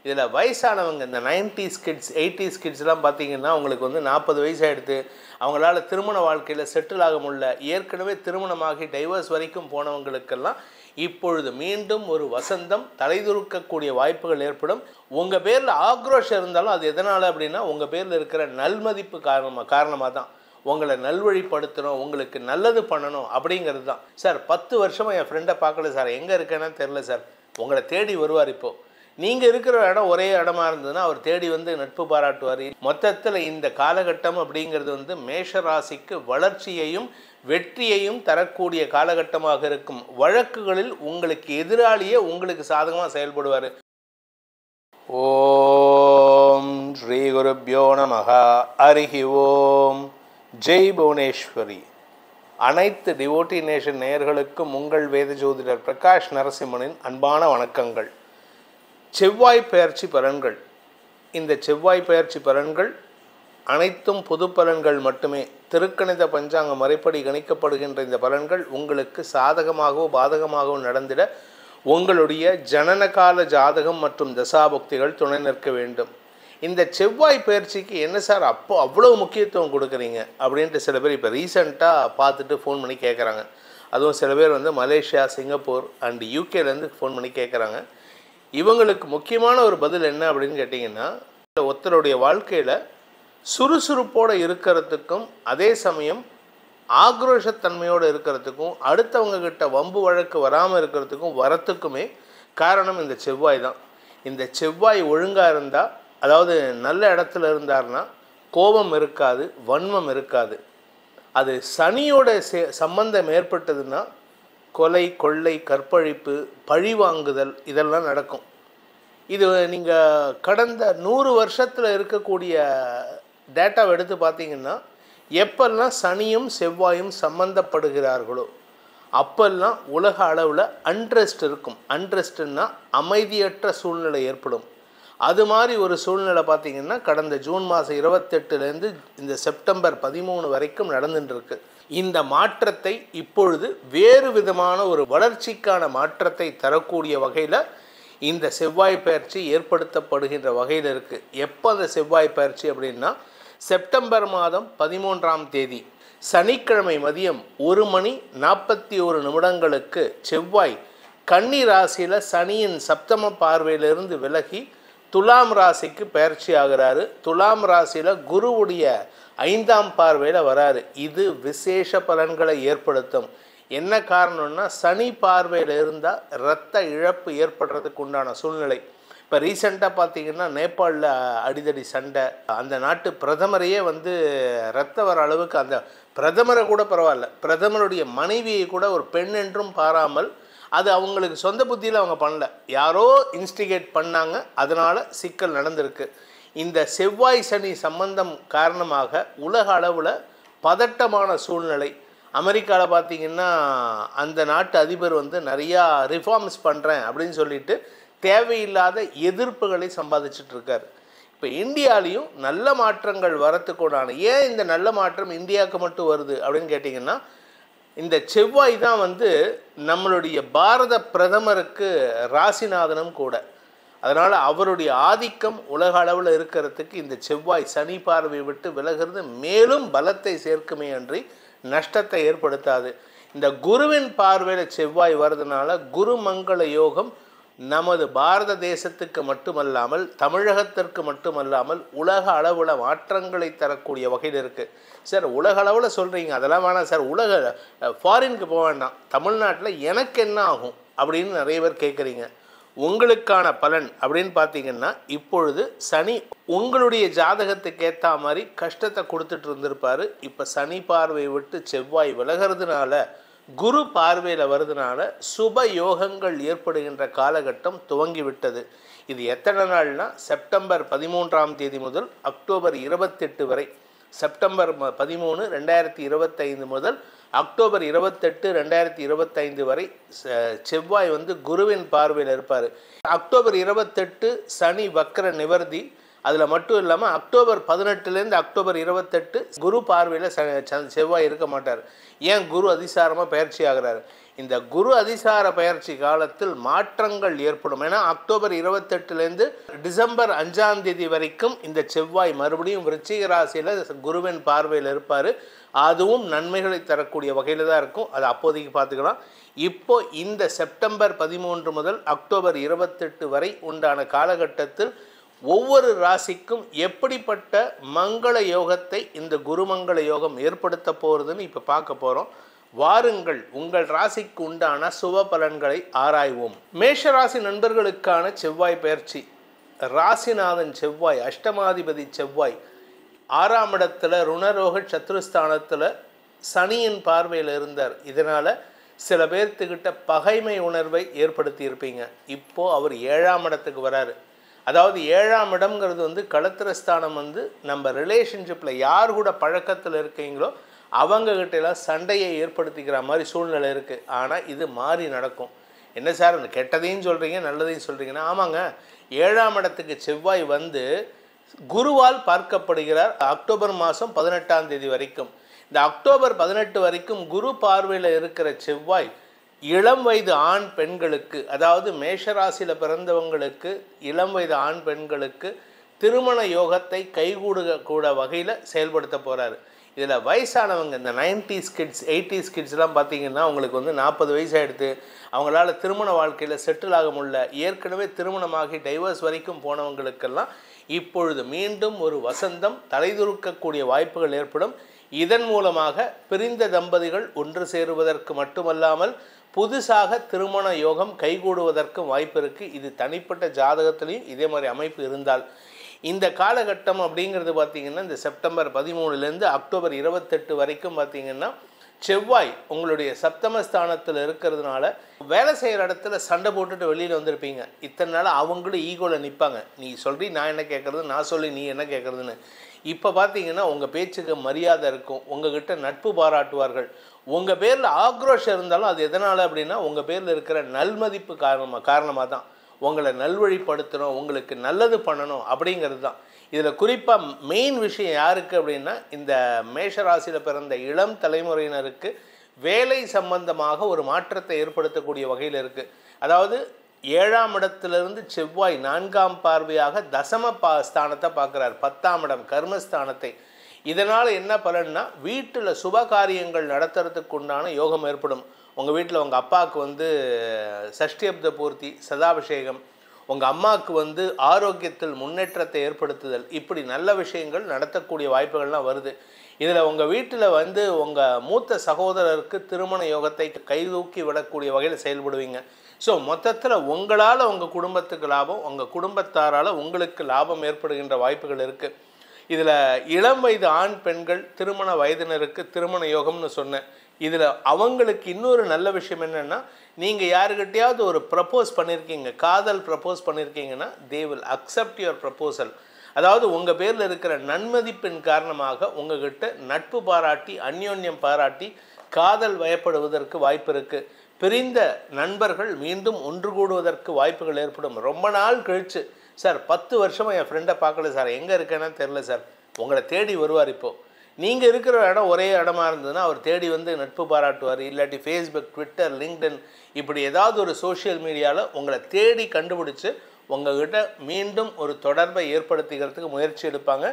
இதில் வயசானவங்க இந்த 90s கிட்ஸ் 80s கிட்ஸ்லாம் பார்த்தீங்கன்னா அவங்களுக்கு வந்து 40 வயசு ஆகிடுது, அவங்களால திருமண வாழ்க்கையில் செட்டில் ஆக முடியல, ஏற்கனவே திருமணமாகி டைவர்ஸ் வரைக்கும் போனவங்களுக்கெல்லாம் இப்பொழுது மீண்டும் ஒரு வசந்தம் தலைதுருக்கக்கூடிய வாய்ப்புகள் ஏற்படும். உங்கள் பேரில் ஆக்ரோஷம் இருந்தாலும் அது எதனால் அப்படின்னா உங்கள் பேரில் இருக்கிற நல்மதிப்பு காரணமாக தான். உங்களை நல்வழிப்படுத்தணும், உங்களுக்கு நல்லது பண்ணணும் அப்படிங்கிறது தான். சார் 10 வருஷமாக என் ஃப்ரெண்டை பார்க்கல சார், எங்கே இருக்கேன்னு தெரில சார். உங்களை தேடி வருவார். இப்போது நீங்கள் இருக்கிற இடம் ஒரே இடமா இருந்ததுன்னா அவர் தேடி வந்து நட்பு பாராட்டுவார். மொத்தத்தில் இந்த காலகட்டம் அப்படிங்கிறது வந்து மேஷ ராசிக்கு வளர்ச்சியையும் வெற்றியையும் தரக்கூடிய காலகட்டமாக இருக்கும். வழக்குகளில் உங்களுக்கு எதிராளியே உங்களுக்கு சாதகமாக செயல்படுவார். ஓம் ஸ்ரீ குருப்யோ நமஹ. ஹரிஹி ஓம். ஜெய் புவனேஸ்வரி. அனைத்து டிவோட்டி நேஷன் நேயர்களுக்கும் உங்கள் வேத ஜோதிடர் பிரகாஷ் நரசிம்மனின் அன்பான வணக்கங்கள். செவ்வாய் பெயர்ச்சி பலன்கள். இந்த செவ்வாய் பெயர்ச்சி பலன்கள் அனைத்தும் பொது பலன்கள் மட்டுமே. திருக்கணித பஞ்சாங்க முறைப்படி கணிக்கப்படுகின்ற இந்த பலன்கள் உங்களுக்கு சாதகமாகவோ பாதகமாகவோ நடந்திட உங்களுடைய ஜனனகால ஜாதகம் மற்றும் தசாபுக்திகள் துணை நிற்க வேண்டும். இந்த செவ்வாய் பயிற்சிக்கு என்ன சார் அவ்வளோ முக்கியத்துவம் கொடுக்குறீங்க அப்படின்ட்டு சில பேர் இப்போ ரீசெண்டாக பார்த்துட்டு ஃபோன் பண்ணி கேட்குறாங்க. அதுவும் சில பேர் வந்து மலேசியா, சிங்கப்பூர் அண்ட் யூகேலேருந்து ஃபோன் பண்ணி கேட்குறாங்க. இவங்களுக்கு முக்கியமான ஒரு பதில் என்ன அப்படின்னு கேட்டிங்கன்னா, ஒருத்தருடைய வாழ்க்கையில் சுறுசுறுப்போடு இருக்கிறதுக்கும் அதே சமயம் ஆக்ரோஷத்தன்மையோடு இருக்கிறதுக்கும் அடுத்தவங்கக்கிட்ட வம்பு வழக்கு வராமல் இருக்கிறதுக்கும் வரத்துக்குமே காரணம் இந்த செவ்வாய் தான். இந்த செவ்வாய் ஒழுங்காக இருந்தால், அதாவது நல்ல இடத்துல இருந்தார்னா கோபம் இருக்காது, வன்மம் இருக்காது. அது சனியோட சம்பந்தம் ஏற்பட்டதுன்னா கொலை, கொள்ளை, கற்பழிப்பு, பழி வாங்குதல் இதெல்லாம் நடக்கும். இது நீங்கள் கடந்த 100 வருஷத்தில் இருக்கக்கூடிய டேட்டாவை எடுத்து பார்த்தீங்கன்னா, எப்பெல்லாம் சனியும் செவ்வாயும் சம்பந்தப்படுகிறார்களோ அப்பெல்லாம் உலக அளவில் அன்ரெஸ்ட் இருக்கும். அன்ரெஸ்ட்னா அமைதியற்ற சூழ்நிலை ஏற்படும். அது மாதிரி ஒரு சூழ்நிலை பார்த்திங்கன்னா கடந்த ஜூன் மாதம் 28லேருந்து இந்த செப்டம்பர் 13 வரைக்கும் நடந்துட்டுருக்கு. இந்த மாற்றத்தை இப்பொழுது வேறு விதமான ஒரு வளர்ச்சிக்கான மாற்றத்தை தரக்கூடிய வகையில் இந்த செவ்வாய் பயிற்சி ஏற்படுத்தப்படுகின்ற வகையில் இருக்குது. எப்போ அந்த செவ்வாய் பயிற்சி அப்படின்னா செப்டம்பர் மாதம் 13ஆம் தேதி சனிக்கிழமை மதியம் 1:41 செவ்வாய் கன்னி ராசியில் சனியின் சப்தம பார்வையிலிருந்து விலகி துலாம் ராசிக்கு பயிற்சி ஆகிறாரு. துலாம் ராசியில் குருவுடைய 5ஆம் பார்வையில் வராரு. இது விசேஷ பலன்களை ஏற்படுத்தும். என்ன காரணம்னா சனி பார்வையில் இருந்தால் இரத்த இழப்பு ஏற்படுறதுக்கு உண்டான சூழ்நிலை. இப்போ ரீசெண்டாக பார்த்திங்கன்னா நேபாளில் அடிதடி சண்டை, அந்த நாட்டு பிரதமரையே வந்து இரத்த வர அளவுக்கு, அந்த பிரதமரை கூட பரவாயில்ல, பிரதமருடைய மனைவியை கூட ஒரு பெண் என்றும் பாராமல், அது அவங்களுக்கு சொந்த புத்தியில் அவங்க பண்ணல, யாரோ இன்ஸ்டிகேட் பண்ணாங்க, அதனால் சிக்கல் நடந்திருக்கு. இந்த செவ்வாய் சனி சம்பந்தம் காரணமாக உலக அளவில் பதட்டமான சூழ்நிலை. அமெரிக்காவில் பார்த்திங்கன்னா அந்த நாட்டு அதிபர் வந்து நிறையா ரிஃபார்ம்ஸ் பண்ணுறேன் அப்படின்னு சொல்லிட்டு தேவையில்லாத எதிர்ப்புகளை சம்பாதிச்சிட்ருக்கார். இப்போ இந்தியாவிலையும் நல்ல மாற்றங்கள் வரத்துக்கூடான, ஏன் இந்த நல்ல மாற்றம் இந்தியாவுக்கு மட்டும் வருது அப்படின்னு கேட்டிங்கன்னா, இந்த செவ்வாய் தான் வந்து நம்மளுடைய பாரத பிரதமருக்கு ராசிநாதனும் கூட. அதனால் அவருடைய ஆதிக்கம் உலக அளவில் இருக்கிறதுக்கு இந்த செவ்வாய் சனி பார்வை விட்டு விலகிறது மேலும் பலத்தை சேர்க்குமே அன்றி நஷ்டத்தை ஏற்படுத்தாது. இந்த குருவின் பார்வையில் செவ்வாய் வர்றதுனால குருமங்கள யோகம் நமது பாரத தேசத்துக்கு மட்டுமல்லாமல் தமிழகத்திற்கு மட்டுமல்லாமல் உலக அளவில் மாற்றங்களை தரக்கூடிய வகையில் இருக்குது. சார் உலக அளவில் சொல்கிறீங்க, அதெல்லாம் வேணாம் சார், உலக ஃபாரினுக்கு போக வேண்டாம், தமிழ்நாட்டில் எனக்கு என்ன ஆகும் அப்படின்னு நிறைய பேர் கேட்குறீங்க. உங்களுக்கான பலன் அப்படின்னு பார்த்தீங்கன்னா, இப்பொழுது சனி உங்களுடைய ஜாதகத்துக்கு ஏற்ற மாதிரி கஷ்டத்தை கொடுத்துட்டு இருந்திருப்பார். இப்போ சனி பார்வை விட்டு செவ்வாய் விலகிறதுனால, குரு பார்வையில் வருதுனால சுப யோகங்கள் ஏற்படுகின்ற காலகட்டம் துவங்கிவிட்டது. இது எத்தனை நாள்னா செப்டம்பர் 13ஆம் தேதி முதல் அக்டோபர் 28 வரை. செப்டம்பர் 13, 2025 முதல் அக்டோபர் 28, 2025 வரை செவ்வாய் வந்து குருவின் பார்வையில் இருப்பார். அக்டோபர் 28 சனி வக்ர நிவர்த்தி. அதில் மட்டும் இல்லாமல் அக்டோபர் 18லேருந்து அக்டோபர் 28 குரு பார்வையில் செவ்வாய் இருக்க மாட்டார். ஏன்? குரு அதிசாரமாக பயிற்சி ஆகிறார். இந்த குரு அதிசார பயிற்சி காலத்தில் மாற்றங்கள் ஏற்படும். ஏன்னா அக்டோபர் 28லேருந்து டிசம்பர் 5ஆம் தேதி வரைக்கும் இந்த செவ்வாய் மறுபடியும் விருச்சிக ராசியில் குருவின் பார்வையில் இருப்பார். அதுவும் நன்மைகளை தரக்கூடிய வகையில் தான் இருக்கும். அது அப்போதைக்கு பார்த்துக்கலாம். இப்போ இந்த செப்டம்பர் 13 முதல் அக்டோபர் 28 வரை உண்டான காலகட்டத்தில் ஒவ்வொரு ராசிக்கும் எப்படிப்பட்ட மங்கள யோகத்தை இந்த குருமங்கள யோகம் ஏற்படுத்த போகிறதுன்னு இப்போ பார்க்க போகிறோம். வாருங்கள் உங்கள் ராசிக்கு உண்டான சுப பலன்களை ஆராய்வோம். மேஷராசி நண்பர்களுக்கான செவ்வாய் பயிற்சி. ராசிநாதன் செவ்வாய், அஷ்டமாதிபதி செவ்வாய் 6ஆம் இடத்துல ருணரோக சத்ருஸ்தானத்தில் சனியின் பார்வையில் இருந்தார். இதனால் சில பேர்த்துக்கிட்ட பகைமை உணர்வை ஏற்படுத்தி இருப்பீங்க. இப்போது அவர் 7ஆம் இடத்துக்கு வராரு. அதாவது 7ஆம் இடம்ங்கிறது களத்திரஸ்தானம். நம்ம ரிலேஷன்ஷிப்பில் யார் கூட பழக்கத்தில் இருக்கீங்களோ அவங்ககிட்டலாம் சண்டையை ஏற்படுத்திக்கிற மாதிரி சூழ்நிலை இருக்குது. ஆனால் இது மாறி நடக்கும். என்ன சார் கெட்டதையும் சொல்கிறீங்க நல்லதையும் சொல்கிறீங்கன்னா, ஆமாங்க, 7ஆம் இடத்துக்கு செவ்வாய் குருவால் பார்க்கப்படுகிறார் அக்டோபர் மாதம் 18ஆம் தேதி வரைக்கும். இந்த அக்டோபர் 18 வரைக்கும் குரு பார்வையில் இருக்கிற செவ்வாய் இளம் வயது ஆண் பெண்களுக்கு, அதாவது மேஷராசியில் பிறந்தவங்களுக்கு இளம் வயது ஆண் பெண்களுக்கு திருமண யோகத்தை கைகூட வகையில் செயல்படுத்த போகிறாரு. இதில் வயசானவங்க, இந்த 90s கிட்ஸ் 80s கிட்ஸ்லாம் பார்த்திங்கன்னா அவங்களுக்கு 40 வயசாகிடுது, அவங்களால திருமண வாழ்க்கையில் செட்டில் ஆக முடியல, ஏற்கனவே திருமணமாகி டைவர்ஸ் வரைக்கும் போனவங்களுக்கெல்லாம் இப்பொழுது மீண்டும் ஒரு வசந்தம் தலைதுருக்கக்கூடிய வாய்ப்புகள் ஏற்படும். இதன் மூலமாக பிரிந்த தம்பதிகள் ஒன்று சேருவதற்கு மட்டுமல்லாமல் புதுசாக திருமண யோகம் கைகூடுவதற்கு வாய்ப்பு இருக்குது. இது தனிப்பட்ட ஜாதகத்திலையும் இதே மாதிரி அமைப்பு இருந்தால் இந்த காலகட்டம் அப்படிங்கிறது பார்த்திங்கன்னா இந்த செப்டம்பர் 13லேருந்து அக்டோபர் 28 வரைக்கும் பார்த்திங்கன்னா செவ்வாய் உங்களுடைய சப்தமஸ்தானத்தில் இருக்கிறதுனால வேலை செய்கிற இடத்துல சண்டை போட்டுட்டு வெளியில் வந்திருப்பீங்க. இத்தனை நாள் அவங்களும் ஈகோவில் நிற்பாங்க. நீ சொல்லி நான் என்ன கேட்குறது, நான் சொல்லி நீ என்ன கேட்குறதுன்னு. இப்போ பார்த்தீங்கன்னா உங்கள் பேச்சுக்கு மரியாதை இருக்கும், உங்கள்கிட்ட நட்பு பாராட்டுவார்கள். உங்கள் பேரில் ஆக்ரோஷம் இருந்தாலும் அது எதனால் அப்படின்னா உங்கள் பேரில் இருக்கிற நல்மதிப்பு காரணமாக தான். உங்களை நல்வழிப்படுத்தணும், உங்களுக்கு நல்லது பண்ணணும் அப்படிங்கிறது தான். இதில் குறிப்பாக மெயின் விஷயம் யாருக்கு அப்படின்னா இந்த மேஷராசியில் பிறந்த இளம் தலைமுறையினருக்கு வேலை சம்பந்தமாக ஒரு மாற்றத்தை ஏற்படுத்தக்கூடிய வகையில் இருக்குது. அதாவது 7ஆம் இடத்திலிருந்து செவ்வாய் 4ஆம் பார்வையாக தசம ஸ்தானத்தை பார்க்குறார், 10ஆம் இடம் கர்மஸ்தானத்தை. இதனால் என்ன பலன்னா வீட்டில் சுப காரியங்கள் நடத்துறதுக்கு உண்டான யோகம் ஏற்படும். உங்கள் வீட்டில் உங்கள் அப்பாவுக்கு சஷ்டியப்த பூர்த்தி, சதாபிஷேகம், உங்கள் அம்மாவுக்கு ஆரோக்கியத்தில் முன்னேற்றத்தை ஏற்படுத்துதல், இப்படி நல்ல விஷயங்கள் நடத்தக்கூடிய வாய்ப்புகள்லாம் வருது. இதில் உங்கள் வீட்டில் உங்கள் மூத்த சகோதரருக்கு திருமண யோகத்தை கைதூக்கி விடக்கூடிய வகையில் செயல்படுவீங்க. ஸோ மொத்தத்தில் உங்களால் உங்கள் குடும்பத்துக்கு லாபம், உங்கள் குடும்பத்தாரால் உங்களுக்கு லாபம் ஏற்படுகின்ற வாய்ப்புகள் இருக்குது. இதில் இளம் வயது ஆண் பெண்கள் திருமண வயதினருக்கு திருமண யோகம்னு சொன்னேன். இதில் அவங்களுக்கு இன்னொரு நல்ல விஷயம் என்னென்னா, நீங்கள் யாருக்கிட்டையாவது ஒரு ப்ரப்போஸ் பண்ணியிருக்கீங்க, காதல் ப்ரப்போஸ் பண்ணியிருக்கீங்கன்னா they will accept your proposal. அதாவது உங்கள் பேரில் இருக்கிற நன்மதிப்பின் காரணமாக உங்கள்கிட்ட நட்பு பாராட்டி அந்யோன்யம் பாராட்டி காதல் வயப்படுவதற்கு வாய்ப்பு இருக்குது. பிரிந்த நண்பர்கள் மீண்டும் ஒன்று கூடுவதற்கு வாய்ப்புகள் ஏற்படும். ரொம்ப நாள் கழித்து, சார் 10 வருஷமாக என் ஃப்ரெண்டை பார்க்கல சார், எங்கே இருக்கேன்னு தெரில சார், உங்களை தேடி வருவார். இப்போது நீங்கள் இருக்கிற இடம் ஒரே இடமா இருந்ததுன்னா அவர் தேடி நட்பு பாராட்டுவார். இல்லாட்டி ஃபேஸ்புக், ட்விட்டர், லிங்க்டின் இப்படி ஏதாவது ஒரு சோஷியல் மீடியாவில் உங்களை தேடி கண்டுபிடிச்சி உங்கள்கிட்ட மீண்டும் ஒரு தொடர்பை ஏற்படுத்திக்கிறதுக்கு முயற்சி எடுப்பாங்க.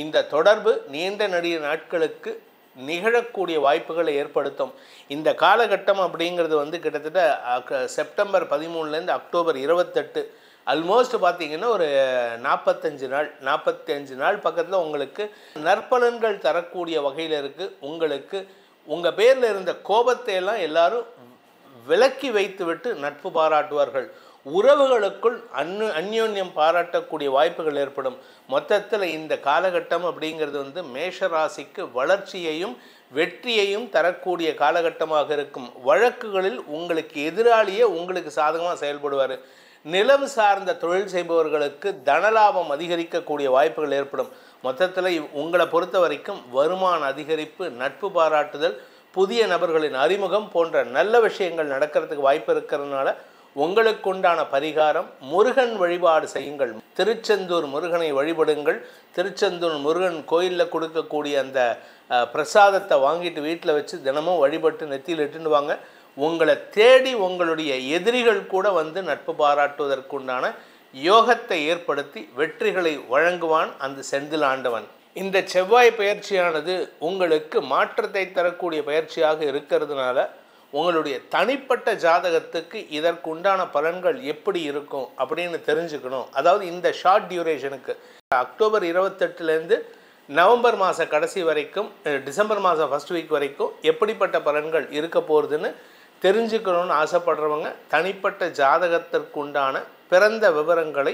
இந்த தொடர்பு நீண்ட நெடிய நாட்களுக்கு நிகழக்கூடிய வாய்ப்புகளை ஏற்படுத்தும். இந்த காலகட்டம் அப்படிங்கிறது கிட்டத்தட்ட செப்டம்பர் 13லேருந்து அக்டோபர் 28, ஆல்மோஸ்ட் பார்த்திங்கன்னா ஒரு 45 நாள் பக்கத்தில் உங்களுக்கு நற்பலன்கள் தரக்கூடிய வகையில் இருக்குது. உங்களுக்கு உங்கள் பேரில் இருந்த கோபத்தை எல்லாம் எல்லாரும் விலக்கி வைத்துவிட்டு நட்பு பாராட்டுவார்கள். உறவுகளுக்குள் அந்யோன்யம் பாராட்டக்கூடிய வாய்ப்புகள் ஏற்படும். மொத்தத்தில் இந்த காலகட்டம் அப்படிங்கிறது மேஷராசிக்கு வளர்ச்சியையும் வெற்றியையும் தரக்கூடிய காலகட்டமாக இருக்கும். வழக்குகளில் உங்களுக்கு எதிராளியே உங்களுக்கு சாதகமாக செயல்படுவார். நிலம் சார்ந்த தொழில் செய்பவர்களுக்கு தனலாபம் அதிகரிக்கக்கூடிய வாய்ப்புகள் ஏற்படும். மொத்தத்தில் உங்களை பொறுத்த வரைக்கும் வருமான அதிகரிப்பு, நட்பு பாராட்டுதல், புதிய நபர்களின் அறிமுகம் போன்ற நல்ல விஷயங்கள் நடக்கிறதுக்கு வாய்ப்பு இருக்கிறதுனால உங்களுக்கு உண்டான பரிகாரம் முருகன் வழிபாடு செய்யுங்கள். திருச்செந்தூர் முருகனை வழிபடுங்கள். திருச்செந்தூர் முருகன் கோயிலில் கொடுக்கக்கூடிய அந்த பிரசாதத்தை வாங்கிட்டு வீட்டில் வச்சு தினமும் வழிபட்டு நெத்தியில் இட்டுன்னு வாங்க. உங்களை தேடி உங்களுடைய எதிரிகள் கூட வந்து நட்பு பாராட்டுவதற்குண்டான யோகத்தை ஏற்படுத்தி வெற்றிகளை வழங்குவான் அந்த செந்தில் ஆண்டவன். இந்த செவ்வாய் பயிற்சியானது உங்களுக்கு மாற்றத்தை தரக்கூடிய பயிற்சியாக இருக்கிறதுனால உங்களுடைய தனிப்பட்ட ஜாதகத்துக்கு இதற்குண்டான பலன்கள் எப்படி இருக்கும் அப்படின்னு தெரிஞ்சுக்கணும். அதாவது இந்த ஷார்ட் டியூரேஷனுக்கு அக்டோபர் 28லேருந்து நவம்பர் மாத கடைசி வரைக்கும், டிசம்பர் மாதம் ஃபஸ்ட் வீக் வரைக்கும் எப்படிப்பட்ட பலன்கள் இருக்க போகிறதுன்னு தெரிஞ்சுக்கணும்னு ஆசைப்படுறவங்க தனிப்பட்ட ஜாதகத்திற்குண்டான பிறந்த விவரங்களை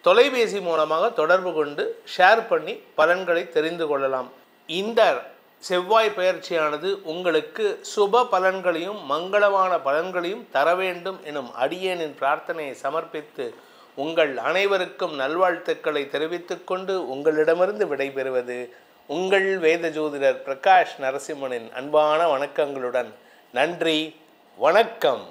தொலைபேசி மூலமாக தொடர்பு கொண்டு ஷேர் பண்ணி பலன்களை தெரிந்து கொள்ளலாம். இந்த செவ்வாய் பயிற்சியானது உங்களுக்கு சுப பலன்களையும் மங்களமான பலன்களையும் தர வேண்டும் எனும் அடியேனின் பிரார்த்தனையை சமர்ப்பித்து உங்கள் அனைவருக்கும் நல்வாழ்த்துக்களை தெரிவித்துக் கொண்டு உங்களிடமிருந்து விடைபெறுவது உங்கள் வேத ஜோதிடர் பிரகாஷ் நரசிம்மனின் அன்பான வணக்கங்களுடன். நன்றி, வணக்கம்.